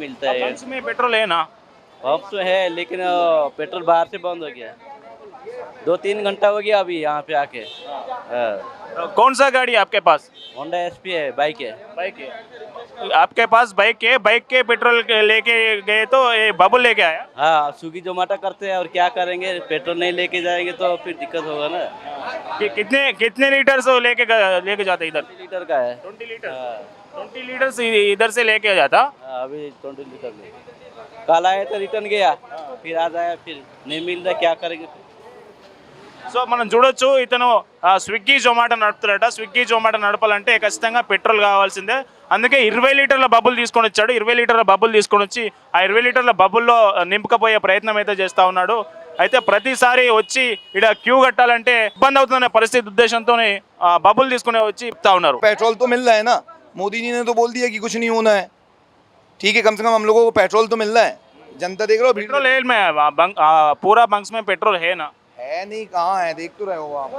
मिलता है। इसमें पेट्रोल है ना? पंप तो है लेकिन पेट्रोल बाहर से बंद हो गया। 2-3 घंटा हो गया अभी यहाँ पे आके। कौन सा गाड़ी है आपके पास? होंडा एसपी है, बाइक है। बाइक है आपके पास? बाइक के पेट्रोल लेके गए तो ये बबल लेके आया। हाँ, स्विगी जोमेटो करते हैं और क्या करेंगे, पेट्रोल नहीं लेके जाएंगे तो फिर दिक्कत होगा ना। कितने कितने लीटर से लेके जाते इधर? 20 लीटर का है। 20 लीटर। हाँ, 20 लीटर से इधर से लेके जाता। हाँ, अभी 20 लीटर में कल आया तो रिटर्न गया, फिर आज आया, फिर नहीं मिल रहा, क्या करेंगे। సో మనం చూడొచ్చు ఇతను స్విగ్గీ జొమాటో నడుపుతాడట. స్విగ్గీ జొమాటో నడపాలంటే ఖచ్చితంగా పెట్రోల్ కావాల్సిందే. అందుకే 20 లీటర్ల బబుల్ తీసుకొని వచ్చాడు. 20 లీటర్ల బబుల్ తీసుకొని వచ్చి ఆ 20 లీటర్ల బబుల్లో నింపుకపోయే ప్రయత్నం అయితే చేస్తూ ఉన్నాడు. అయితే ప్రతిసారి వచ్చి ఇక్కడ క్యూ కట్టాలంటే ఇబ్బంది అవుతుందనే పరిస్థితి ఉద్దేశంతోనే బబుల్ తీసుకునే వచ్చి చెప్తా ఉన్నారు. पेट्रोल तो मिल रहा है ना, मोदी जी ने तो बोल दिया कि कुछ नहीं होना है। ठीक है, कम से कम हम लोगों को पेट्रोल तो मिल रहा है। जनता देख रहे हो, भीड़ పెట్రోల్ పూరా బంక్స్ में पेट्रोल है ना? है नहीं, कहाँ है, देख तो रहे हो आप।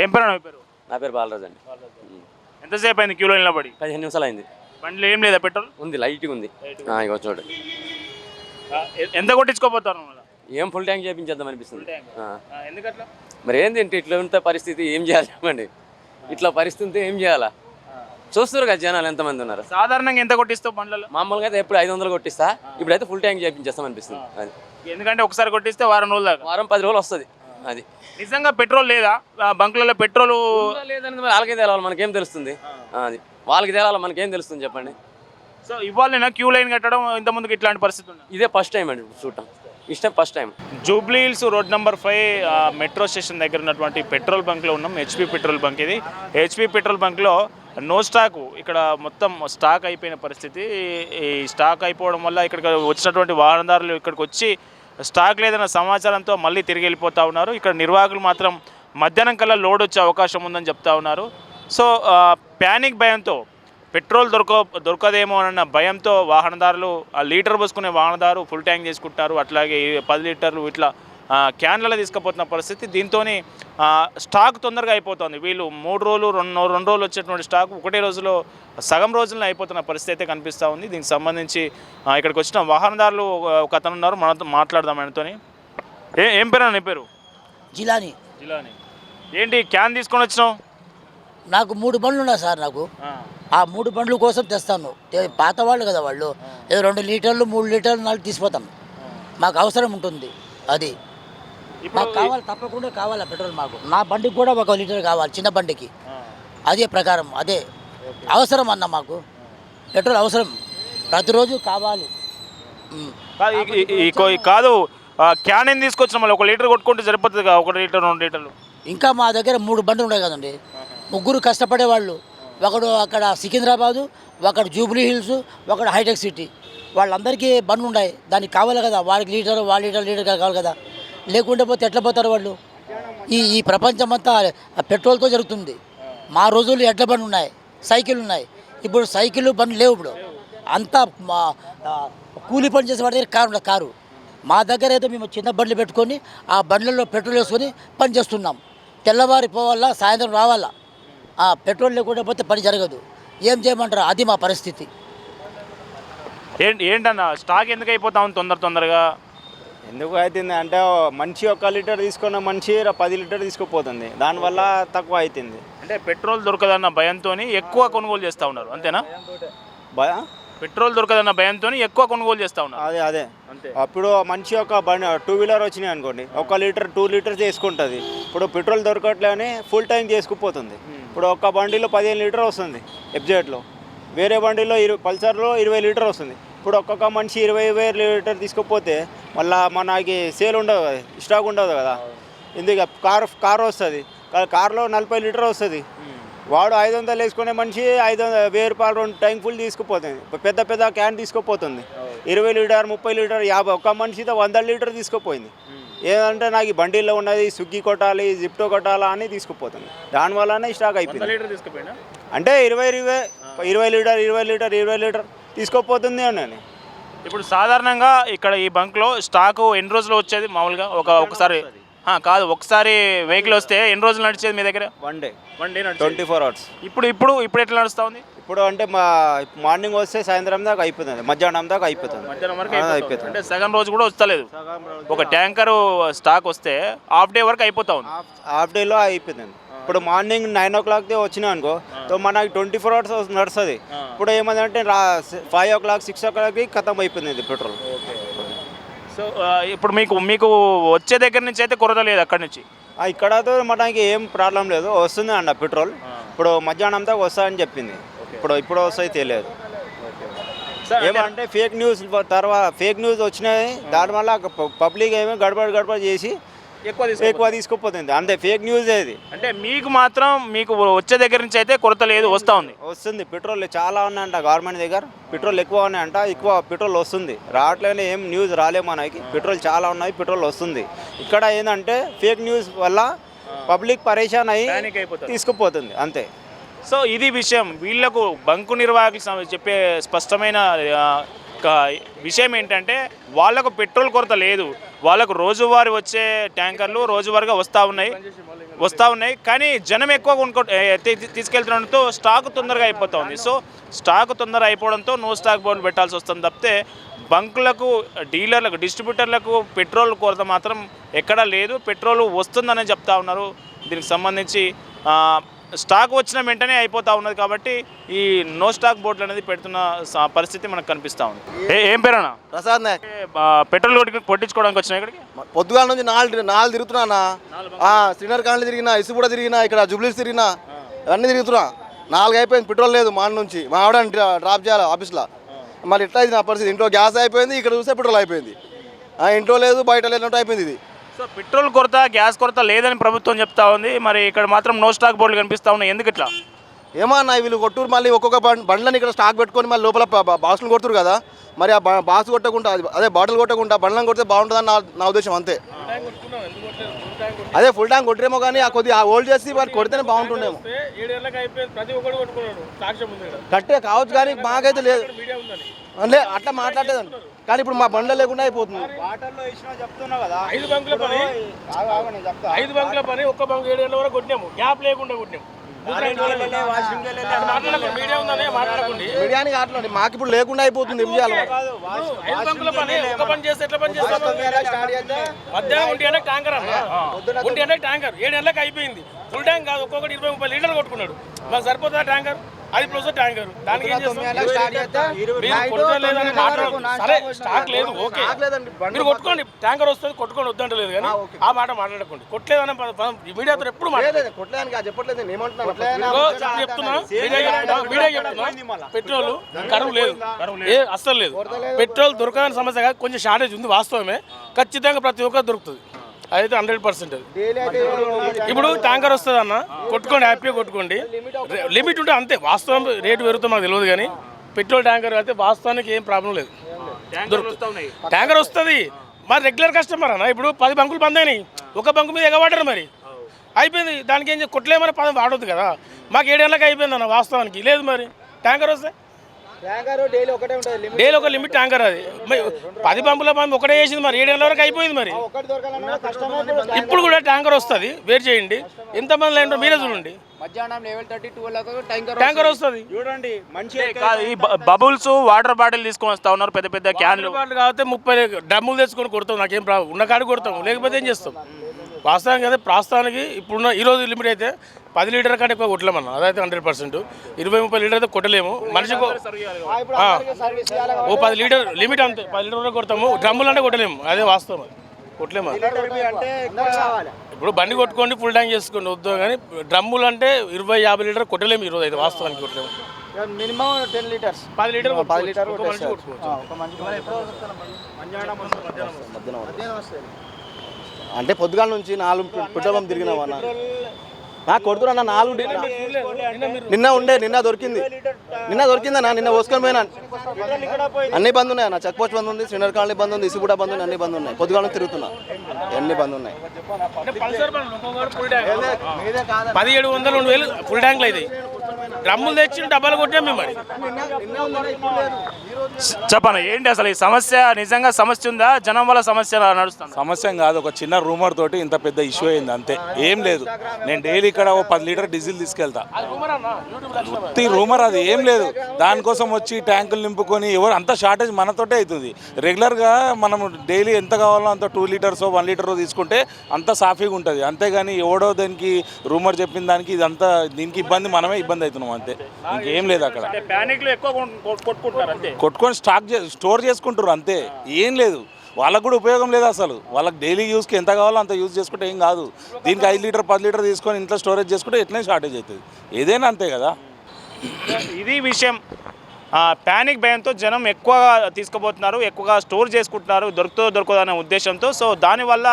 ఏం పేరు మీ పేరు? నా పేరు బాలరాజు అండి. ఎంతసేపు అయింది క్యూలో నిలబడి? 15 నిమిషాలు అయింది. బండిలో ఏం లేదా పెట్రోల్? ఉంది, లైట్గా ఉంది. ఇగో చూడండి. ఎంత కొట్టించుకోపోతారు? ఏం ఫుల్ ట్యాంక్ చేయించేద్దాం అనిపిస్తుంది. ఎందుకట్లా? మరి ఏంటి ఇట్లా ఉంటే పరిస్థితి, ఏం చేయాలి చెప్పండి. ఇట్లా పరిస్థితి ఏం చేయాలా? చూస్తారు కదా జనాలు ఎంతమంది ఉన్నారు. సాధారణంగా ఎంత కొట్టిస్తావు బండ్లలో? మామూలుగా అయితే ఎప్పుడు 500 కొట్టిస్తా, ఇప్పుడైతే ఫుల్ ట్యాంక్ చేయించేస్తాం అనిపిస్తుంది. అది ఎందుకంటే ఒకసారి కొట్టిస్తే వారం రోజులు దాకా, వారం 10 రోజులు వస్తుంది. అది నిజంగా పెట్రోల్ లేదా బంకులలో? పెట్రోల్ లేదని వాళ్ళకే తెలవాలి, మనకేం తెలుస్తుంది? అది వాళ్ళకి తెలాలి, మనకేం తెలుస్తుంది చెప్పండి. సో ఇవాళ క్యూ లైన్ కట్టడం ఇంతకుముందుకు ఇట్లాంటి పరిస్థితి ఉంది. ఇదే ఫస్ట్ టైం అండి చూడటం, ఇష్టం first time. Jubilee Hills road number 5 metro station దగ్గర ఉన్నటువంటి పెట్రోల్ బంక్లో ఉన్నాం. హెచ్పి పెట్రోల్ బంక్ ఇది. హెచ్పి పెట్రోల్ బంక్లో నో స్టాకు, ఇక్కడ మొత్తం స్టాక్ అయిపోయిన పరిస్థితి. ఈ స్టాక్ అయిపోవడం వల్ల ఇక్కడికి వచ్చినటువంటి వాహనదారులు ఇక్కడికి వచ్చి స్టాక్ లేదన్న సమాచారంతో మళ్ళీ తిరిగి వెళ్ళిపోతూ ఉన్నారు. ఇక్కడ నిర్వాహకులు మాత్రం మధ్యాహ్నం కల్లా లోడ్ వచ్చే అవకాశం ఉందని చెప్తా ఉన్నారు. సో ప్యానిక్ భయంతో, పెట్రోల్ దొరకదేమో అన్న భయంతో వాహనదారులు ఆ లీటర్ పోసుకునే వాహనదారు ఫుల్ ట్యాంక్ చేసుకుంటారు. అట్లాగే 10 లీటర్లు ఇట్లా క్యాన్లలో తీసుకుపోతున్న పరిస్థితి. దీంతో స్టాక్ తొందరగా అయిపోతుంది. వీళ్ళు 3 రోజులు 2 రోజులు వచ్చేటువంటి స్టాక్ ఒకటే రోజులో సగం రోజుల్లో అయిపోతున్న పరిస్థితి అయితే కనిపిస్తూ ఉంది. దీనికి సంబంధించి ఇక్కడికి వచ్చిన వాహనదారులు ఒక అతను ఉన్నారు, మనతో మాట్లాడదాం ఆయనతో. ఏం పేరు నీ పేరు? జిలాని. జిలాని. ఏంటి క్యాన్ తీసుకొని వచ్చినావు? నాకు 3 బండ్లు ఉన్నాయి సార్. నాకు ఆ 3 బండ్ల కోసం తెస్తాను. పాత వాళ్ళు కదా వాళ్ళు, ఏదో 2 లీటర్లు 3 లీటర్లు 4 తీసిపోతాం. మాకు అవసరం ఉంటుంది. అది మాకు కావాలి, తప్పకుండా కావాలి పెట్రోల్. మాకు నా బండికి కూడా 1 లీటర్ కావాలి, చిన్న బండికి. అదే ప్రకారం, అదే అవసరం అన్న. మాకు పెట్రోల్ అవసరం, ప్రతిరోజు కావాలి. కాదు క్యాన్ ఏం తీసుకొచ్చిన మళ్ళీ 1 లీటర్ కొట్టుకుంటే సరిపోతుంది కదా? 1 లీటర్ 2 లీటర్లు. ఇంకా మా దగ్గర 3 బండ్లు ఉన్నాయి కదండి. 3 కష్టపడే వాళ్ళు, ఒకడు అక్కడ సికింద్రాబాదు, ఒకడు జూబ్లీ హిల్స్, ఒకడు హైటెక్ సిటీ. వాళ్ళందరికీ బండ్లు ఉన్నాయి. దానికి కావాలి కదా, వాడికి లీటర్ లీటర్ కావాలి కదా. లేకుంటే పోతే ఎట్లా పోతారు వాళ్ళు? ఈ ప్రపంచం అంతా పెట్రోల్తో జరుగుతుంది. మా రోజుల్లో ఎడ్ల బండ్లు ఉన్నాయి, సైకిల్ ఉన్నాయి. ఇప్పుడు సైకిల్ బండ్లు లేవు. ఇప్పుడు అంతా కూలి పని చేసే వాడి దగ్గర కారు. మా దగ్గర అయితే మేము చిన్న బండ్లు పెట్టుకొని ఆ బండ్లలో పెట్రోల్ వేసుకొని పని చేస్తున్నాం. తెల్లవారి పోవాలా, సాయంత్రం రావాలా. పెట్రోల్ లేకుండా పోతే పని జరగదు. ఏం చేయమంటారు? అది మా పరిస్థితి. ఏంటన్నా స్టాక్ ఎందుకు అయిపోతా ఉంది తొందరగా? ఎందుకు అవుతుంది అంటే మనిషి 1 లీటర్ తీసుకున్న మనిషి 10 లీటర్ తీసుకుపోతుంది, దానివల్ల తక్కువ అవుతుంది. అంటే పెట్రోల్ దొరకదన్న భయంతో ఎక్కువ కొనుగోలు చేస్తూ ఉన్నారు, అంతేనా? పెట్రోల్ దొరకదన్న భయంతో ఎక్కువ కొనుగోలు చేస్తూ ఉన్నారు. అదే అంతే. అప్పుడు మనిషి ఒక 2 వీలర్ వచ్చినాయి అనుకోండి, 1 లీటర్ 2 లీటర్స్ చేసుకుంటుంది. ఇప్పుడు పెట్రోల్ దొరకట్లేని ఫుల్ ట్యాంక్ చేసుకుపోతుంది. ఇప్పుడు ఒక బండిలో 15 లీటర్ వస్తుంది ఎఫ్జెడ్లో, వేరే బండిలో పల్సర్లో 20 లీటర్ వస్తుంది. ఇప్పుడు ఒక్కొక్క మనిషి 20 లీటర్ తీసుకుపోతే మళ్ళీ మనకి సేల్ ఉండదు కదా, స్టాక్ ఉండదు కదా. ఎందుకు కార్ వస్తుంది, కార్లో 40 లీటర్ వస్తుంది. వాడు 500 వేసుకునే మనిషి 1000 రూపాయలు 2 ట్యాంక్ ఫుల్ తీసుకుపోతుంది. పెద్ద క్యాన్ తీసుకుపోతుంది. 20 లీటర్ 30 లీటర్ 50, ఒక్క మనిషితో 100 లీటర్ తీసుకుపోయింది. ఏదంటే నాకు ఈ బండిల్లో ఉన్నది స్విగ్గీ కొట్టాలి, జిప్టో కొట్టాలా అని తీసుకుపోతుంది. దానివల్లనే స్టాక్ అయిపోయింది. అంటే 20 లీటర్ తీసుకుపోతుంది అని. ఇప్పుడు సాధారణంగా ఇక్కడ ఈ బంక్లో స్టాకు ఎన్ని రోజులు వచ్చేది మామూలుగా? ఒకసారి కాదు, ఒకసారి వెహికల్ వస్తే ఎన్ని రోజులు నడిచేది మీ దగ్గర? 1 డే 24 అవర్స్. ఇప్పుడు ఎట్లా నడుస్తూ ఉంది? ఇప్పుడు అంటే మా మార్నింగ్ వస్తే సాయంత్రం దాకా అయిపోతుంది, మధ్యాహ్నం దాకా అయిపోతుంది. మధ్యాహ్నం వరకు అయిపోతుంది. అయిపోతుంది. అంటే సగం రోజు కూడా వస్తలేదు. ఒక ట్యాంకరు స్టాక్ వస్తే హాఫ్ డే వరకు అయిపోతా ఉంది. హాఫ్ డేలో అయిపోతుంది. ఇప్పుడు మార్నింగ్ 9 o'clock వచ్చినా అనుకో, తో మనకి 24 hours నడుస్తుంది. ఇప్పుడు ఏమంటే 5 o'clock 6 o'clock ఖతం అయిపోయింది పెట్రోల్. సో ఇప్పుడు మీకు వచ్చే దగ్గర నుంచి అయితే కొరత లేదు అక్కడి నుంచి? ఇక్కడతో మనకి ఏం ప్రాబ్లం లేదు, వస్తుంది అన్న పెట్రోల్. ఇప్పుడు మధ్యాహ్నం దాకా వస్తుందని చెప్పింది. ఇప్పుడు వస్తాయి తెలియదు. ఏమంటే ఫేక్ న్యూస్ తర్వాత ఫేక్ న్యూస్ వచ్చినాయి, దానివల్ల పబ్లిక్ ఏమో గడబడి చేసి ఎక్కువ తీసుకుపోతుంది. అంతే, ఫేక్ న్యూస్ ఇది. అంటే మీకు మాత్రం మీకు వచ్చే దగ్గర నుంచి అయితే కొరత లేదు, వస్తుంది పెట్రోల్ చాలా ఉన్నాయంట గవర్నమెంట్ దగ్గర, పెట్రోల్ ఎక్కువ ఉన్నాయంట, ఎక్కువ పెట్రోల్ వస్తుంది. రావట్లేని ఏం న్యూస్ రాలే మనకి, పెట్రోల్ చాలా ఉన్నాయి, పెట్రోల్ వస్తుంది. ఇక్కడ ఏంటంటే ఫేక్ న్యూస్ వల్ల పబ్లిక్ పరేషాన్ అయ్యి తీసుకుపోతుంది అంతే. సో ఇది విషయం. వీళ్లకు బంకు నిర్వాహకులు చెప్పే స్పష్టమైన విషయం ఏంటంటే వాళ్ళకు పెట్రోల్ కొరత లేదు, వాళ్ళకు రోజువారీ వచ్చే ట్యాంకర్లు రోజువారీగా వస్తూ ఉన్నాయి. కానీ జనం ఎక్కువ తీసుకెళ్తుండడంతో స్టాక్ తొందరగా అయిపోతూ ఉంది. సో స్టాక్ తొందరగా అయిపోవడంతో నో స్టాక్ బోర్డు పెట్టాల్సి వస్తుంది తప్పితే బంకులకు, డీలర్లకు, డిస్ట్రిబ్యూటర్లకు పెట్రోల్ కొరత మాత్రం ఎక్కడా లేదు. పెట్రోల్ వస్తుందని చెప్తా ఉన్నారు. దీనికి సంబంధించి స్టాక్ వచ్చిన వెంటనే అయిపోతూ ఉన్నది కాబట్టి ఈ నో స్టాక్ బోర్డులు అనేది పెడుతున్న పరిస్థితి మనకు కనిపిస్తూ ఉంది. ఏం పేరన్నా? ప్రసాద్ నాయక్. పెట్రోల్ కొట్టించుకోవడానికి వచ్చినా ఇక్కడికి? పొద్దుగాల నుంచి నాలుగు తిరుగుతున్నా. శ్రీనగర్ కాలనీ తిరిగినా, ఇసుగూడ తిరిగినా, ఇక్కడ జూబ్లీస్ తిరిగినా, అన్నీ తిరుగుతున్నా. 4 అయిపోయింది, పెట్రోల్ లేదు. మార్నింగ్ నుంచి మా ఆవిడ డ్రాప్ చేయాలి ఆఫీస్లో. మరి ఎట్లా ఇది నా పరిస్థితి? ఇంట్లో గ్యాస్ అయిపోయింది, ఇక్కడ చూస్తే పెట్రోల్ అయిపోయింది. ఇంట్లో లేదు, బయట లేనట్టు అయిపోయింది ఇది. సో పెట్రోల్ కొరత, గ్యాస్ కొరత లేదని ప్రభుత్వం చెప్తా ఉంది. మరి ఇక్కడ మాత్రం నో స్టాక్ బోర్డులు కనిపిస్తూ ఉన్నాయి. ఎందుకు ఇట్లా? ఏమో అన్న, వీళ్ళు కొట్టూరు మళ్ళీ ఒక్కొక్క బండ్లని ఇక్కడ స్టాక్ పెట్టుకొని మళ్ళీ లోపల బాక్సులు కొడుతురు కదా. మరి ఆ బాక్స్ కొట్టకుండా, అదే బాటిల్ కొట్టకుండా బండ్లను కొడితే బాగుంటుందని నా ఉద్దేశం అంతే. అదే ఫుల్ ట్యాంక్ కొట్టరేమో కానీ ఆ కొద్దిగా హోల్డ్ చేసి వారు కొడితేనే బాగుంటుండేమో. కట్టే కావచ్చు కానీ మాకైతే లేదు. అంటే అట్లా మాట్లాడేదండి. కానీ ఇప్పుడు మా బండ్ల లేకుండా అయిపోతుంది. 5 బంకుల పని ఒక్క బంకు 7 గంటల వరకు కొట్టినాము, గ్యాప్ లేకుండా కొట్టినాము. మీడియానికి అట్లా మాకు ఇప్పుడు లేకుండా అయిపోతుంది. ఏం చేయాలి? 5 బంకుల పని ఒక్క పని చేస్తే ఎట్లా పని చేస్తాం? మధ్యాహ్నం 1 గంటలకు ట్యాంకర్ అన్న, 1 గంటలకు ట్యాంకర్ 7 గంటలకు అయిపోయింది. ఫుల్ ట్యాంక్ కాదు, ఒక్కొక్కటి 20-30 లీటర్లు కొట్టుకున్నాడు. మాకు సరిపోతుందా ట్యాంకర్? అది ప్లస్ ట్యాంకర్. దానికి ఏం చేస్తాం? సరే స్టాక్ లేదు, ఓకే, మీరు కొట్టుకోండి, ట్యాంకర్ వస్తుంది, కొట్టుకొని వద్దంటలేదు కానీ ఆ మాట మాట్లాడకండి. కొట్టలేదన్న మీడియాతో ఎప్పుడు పెట్రోల్ కరువు లేదు, అస్సలు లేదు. పెట్రోల్ దొరకదని సమస్య కాదు, కొంచెం షార్టేజ్ ఉంది వాస్తవమే. ఖచ్చితంగా ప్రతి ఒక్కరు దొరుకుతుంది, అదైతే 100%. ఇప్పుడు ట్యాంకర్ వస్తుంది అన్న, కొట్టుకోండి, హ్యాపీగా కొట్టుకోండి. లిమిట్ ఉంటే అంతే. వాస్తవం రేటు పెరుగుతుంది మాకు తెలియదు కానీ పెట్రోల్ ట్యాంకర్ అయితే వాస్తవానికి ఏం ప్రాబ్లం లేదు, దొరుకుతుంది. ట్యాంకర్ వస్తుంది. మరి రెగ్యులర్ కస్టమర్ అన్న, ఇప్పుడు 10 బంకులు బంద్ అయినాయి, ఒక బంకు మీద ఎగబడ్డారు, మరి అయిపోయింది. దానికి ఏం కొట్టలేమని పదం వాడొద్దు కదా. మాకు 7 గంటలకు అయిపోయింది అన్న, వాస్తవానికి లేదు. మరి ట్యాంకర్ వస్తే డైలీ ఒక లిమిట్ ట్యాంకర్, అది 10 బంకుల పంపు ఒకటే చేసింది, మరి 7 గంటల వరకు అయిపోయింది. మరి ఇప్పుడు కూడా ట్యాంకర్ వస్తుంది, వెయిట్ చేయండి. ఎంతమంది లైన్ మీరే చూడండి. ట్యాంకర్ వస్తుంది చూడండి. మంచి ఈ బబుల్స్, వాటర్ బాటిల్ తీసుకొని వస్తా ఉన్నారు, పెద్ద పెద్ద క్యాన్లు. బాటిల్ కాబట్టి 30 డ్రమ్ములు తెచ్చుకొని కొడతాం, నాకేం ప్రాబ్లం. ఉన్న కాడికి కొడతాం, లేకపోతే ఏం చేస్తాం? వాస్తవానికి అయితే ప్రస్తుతానికి ఇప్పుడున్న ఈరోజు లిమిట్ అయితే 10 లీటర్ల కంటే ఎక్కువ కొట్టలేమన్నా, అదైతే 100%. 20-30 లీటర్ అయితే కొట్టలేము. మనిషికి ఓ 10 లీటర్ లిమిట్, అంతే. 10 లీటర్ వరకు కొడతాము. డ్రమ్ములు అంటే కొట్టలేము, అదే వాస్తవం. అది కొట్టలేము. ఇప్పుడు బండి కొట్టుకోండి, ఫుల్ ట్యాంక్ చేసుకోండి, వద్దు. కానీ డ్రమ్ములు అంటే 20-50 లీటర్ కొట్టలేము ఈరోజు అయితే, వాస్తవానికి కొట్టలేము. మినిమం 10 లీటర్స్ 10 లీటర్ అంటే పొద్దుగాల నుంచి 4 పెట్రోల్ పంప్ తిరిగినామన్నా. నాకు కొడుతున్నా 4 నిన్న దొరికిందన్నా. నిన్న పోసుకొని పోయినా. అన్ని బంద్ ఉన్నాయి అన్న. చెక్ పోస్ట్ బంద్ ఉంది, శ్రీనగర్ కాలనీ బంద్ ఉంది, ఇసుగూడ బంద్ ఉంది, అన్ని బంద్ ఉన్నాయి. పొద్దుగాల తిరుగుతున్నా, అన్ని బంద్ ఉన్నాయి. 1700 2000 ఫుల్ ట్యాంక్లు అయితే డ్రమ్ములు తెచ్చి డబ్బాలు కొట్టాం మేము మరి. చెప్పండి ఏంటి అసలు ఈ సమస్య నిజంగా సమస్య ఉందా, జనం వల్ల సమస్య నడుస్తుంది? సమస్య కాదు, ఒక చిన్న రూమర్ తోటి ఇంత పెద్ద ఇష్యూ అయింది అంతే, ఏం లేదు. నేను డైలీ ఇక్కడ ఓ 10 లీటర్ డీజిల్ తీసుకెళ్తా, ఉత్తి రూమర్, అది ఏం లేదు. దానికోసం వచ్చి ట్యాంకులు నింపుకొని ఎవరు అంత షార్టేజ్ మనతోటే అవుతుంది. రెగ్యులర్గా మనం డైలీ ఎంత కావాలో అంత 2 లీటర్స్ 1 లీటర్ తీసుకుంటే అంత సాఫీగా ఉంటుంది. అంతేగాని ఎవడో దానికి రూమర్ చెప్పిన దానికి ఇదంతా దీనికి ఇబ్బంది, మనమే ఇబ్బంది అవుతున్నాం అంతే, ఇంకేం లేదు. అక్కడ ప్యానిక్లో ఎక్కువ కొట్టుకుంటారు అంతే, కొట్టుకొని స్టోర్ చేసుకుంటారు అంతే, ఏం లేదు. వాళ్ళకు కూడా ఉపయోగం లేదు అసలు. వాళ్ళకి డైలీ యూస్కి ఎంత కావాలో అంత యూజ్ చేసుకుంటే ఏం కాదు. దీనికి 5 లీటర్ 10 లీటర్ తీసుకొని ఇంట్లో స్టోరేజ్ చేసుకుంటే ఎట్లనే షార్టేజ్ అవుతుంది, ఏదైనా అంతే కదా. ఇది విషయం. ప్యానిక్ భయంతో జనం ఎక్కువగా తీసుకుపోతున్నారు, ఎక్కువగా స్టోర్ చేసుకుంటున్నారు, దొరకదో అనే ఉద్దేశంతో. సో దానివల్ల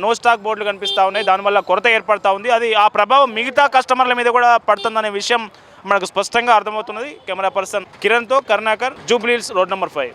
నో స్టాక్ బోర్డులు కనిపిస్తూ ఉన్నాయి, దానివల్ల కొరత ఏర్పడుతూ ఉంది. అది ఆ ప్రభావం మిగతా కస్టమర్ల మీద కూడా పడుతుందనే విషయం మనకు స్పష్టంగా అర్థమవుతున్నది. కెమెరా పర్సన్ కిరణ్తో Karunakar, Jubilee Hills, road number 5.